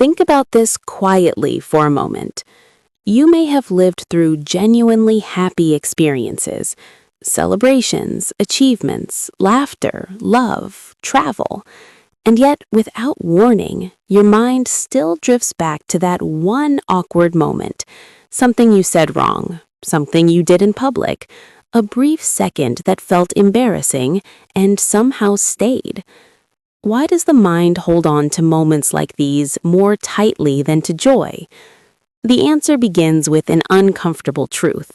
Think about this quietly for a moment. You may have lived through genuinely happy experiences, celebrations, achievements, laughter, love, travel. And yet, without warning, your mind still drifts back to that one awkward moment. Something you said wrong, something you did in public, a brief second that felt embarrassing and somehow stayed. Why does the mind hold on to moments like these more tightly than to joy? The answer begins with an uncomfortable truth.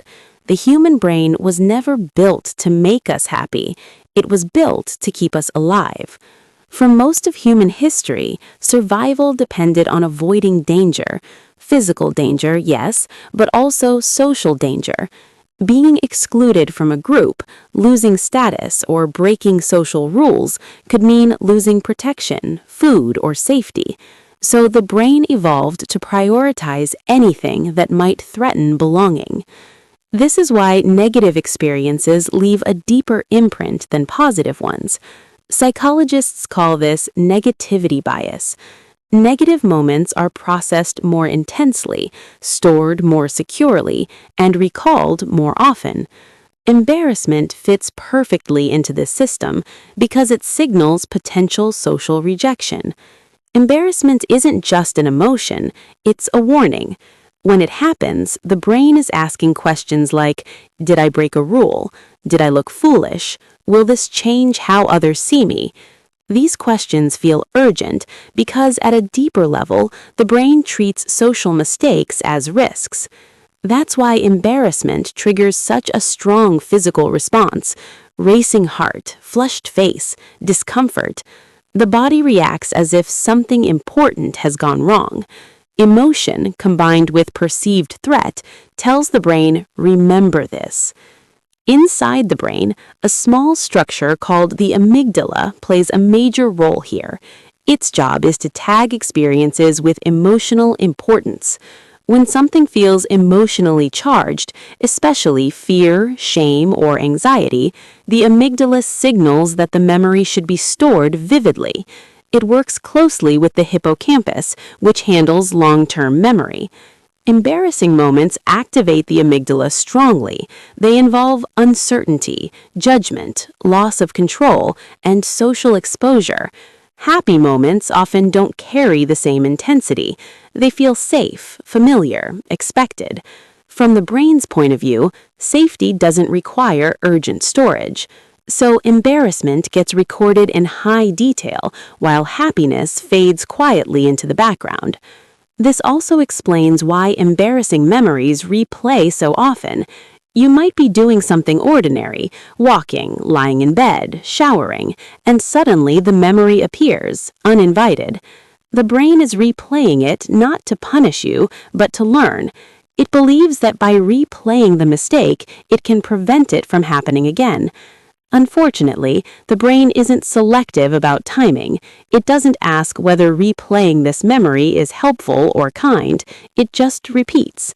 The human brain was never built to make us happy. It was built to keep us alive. For most of human history, survival depended on avoiding danger. Physical danger, yes, but also social danger. Being excluded from a group, losing status, or breaking social rules could mean losing protection, food, or safety. So the brain evolved to prioritize anything that might threaten belonging. This is why negative experiences leave a deeper imprint than positive ones. Psychologists call this negativity bias. Negative moments are processed more intensely, stored more securely, and recalled more often. Embarrassment fits perfectly into this system because it signals potential social rejection. Embarrassment isn't just an emotion, it's a warning. When it happens, the brain is asking questions like, did I break a rule? Did I look foolish? Will this change how others see me? These questions feel urgent because at a deeper level, the brain treats social mistakes as risks. That's why embarrassment triggers such a strong physical response: racing heart, flushed face, discomfort. The body reacts as if something important has gone wrong. Emotion, combined with perceived threat, tells the brain, remember this. Inside the brain, a small structure called the amygdala plays a major role here. Its job is to tag experiences with emotional importance. When something feels emotionally charged, especially fear, shame, or anxiety, the amygdala signals that the memory should be stored vividly. It works closely with the hippocampus, which handles long-term memory. Embarrassing moments activate the amygdala strongly. They involve uncertainty, judgment, loss of control, and social exposure. Happy moments often don't carry the same intensity. They feel safe, familiar, expected. From the brain's point of view, safety doesn't require urgent storage. So embarrassment gets recorded in high detail, while happiness fades quietly into the background. This also explains why embarrassing memories replay so often. You might be doing something ordinary, walking, lying in bed, showering, and suddenly the memory appears, uninvited. The brain is replaying it not to punish you, but to learn. It believes that by replaying the mistake, it can prevent it from happening again. Unfortunately, the brain isn't selective about timing. It doesn't ask whether replaying this memory is helpful or kind. It just repeats.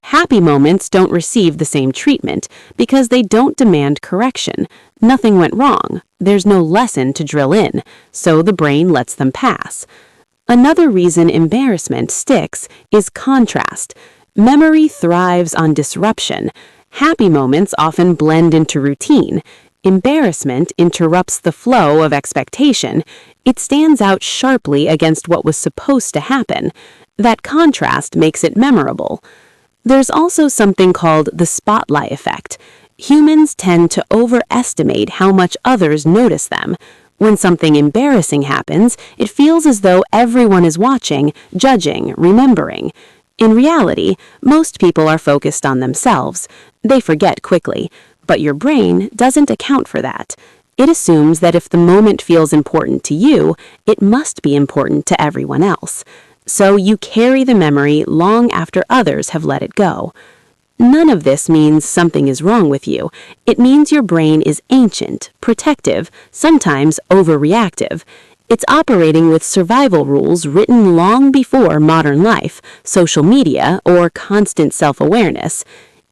Happy moments don't receive the same treatment because they don't demand correction. Nothing went wrong. There's no lesson to drill in, so the brain lets them pass. Another reason embarrassment sticks is contrast. Memory thrives on disruption. Happy moments often blend into routine. Embarrassment interrupts the flow of expectation. It stands out sharply against what was supposed to happen. That contrast makes it memorable. There's also something called the spotlight effect. Humans tend to overestimate how much others notice them. When something embarrassing happens, it feels as though everyone is watching, judging, remembering. In reality, most people are focused on themselves. They forget quickly. But your brain doesn't account for that. It assumes that if the moment feels important to you, it must be important to everyone else. So you carry the memory long after others have let it go. None of this means something is wrong with you. It means your brain is ancient, protective, sometimes overreactive. It's operating with survival rules written long before modern life, social media, or constant self-awareness.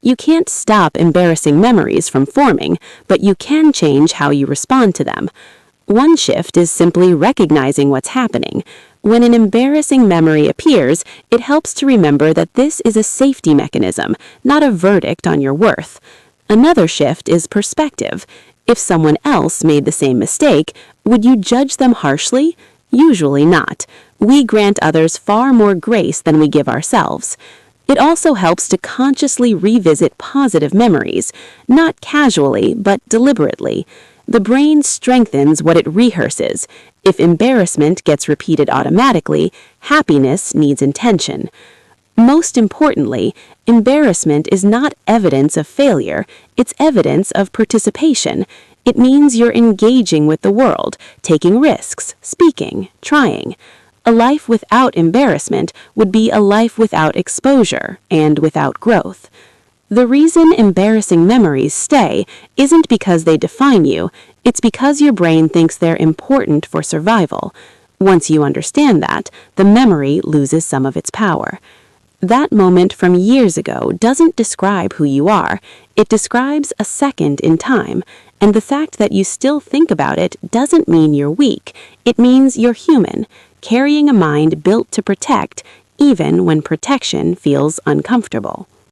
You can't stop embarrassing memories from forming, but you can change how you respond to them. One shift is simply recognizing what's happening. When an embarrassing memory appears, it helps to remember that this is a safety mechanism, not a verdict on your worth. Another shift is perspective. If someone else made the same mistake, would you judge them harshly? Usually not. We grant others far more grace than we give ourselves. It also helps to consciously revisit positive memories, not casually, but deliberately. The brain strengthens what it rehearses. If embarrassment gets repeated automatically, happiness needs intention. Most importantly, embarrassment is not evidence of failure, it's evidence of participation. It means you're engaging with the world, taking risks, speaking, trying. A life without embarrassment would be a life without exposure and without growth. The reason embarrassing memories stay isn't because they define you, it's because your brain thinks they're important for survival. Once you understand that, the memory loses some of its power. That moment from years ago doesn't describe who you are, it describes a second in time, and the fact that you still think about it doesn't mean you're weak, it means you're human, carrying a mind built to protect, even when protection feels uncomfortable.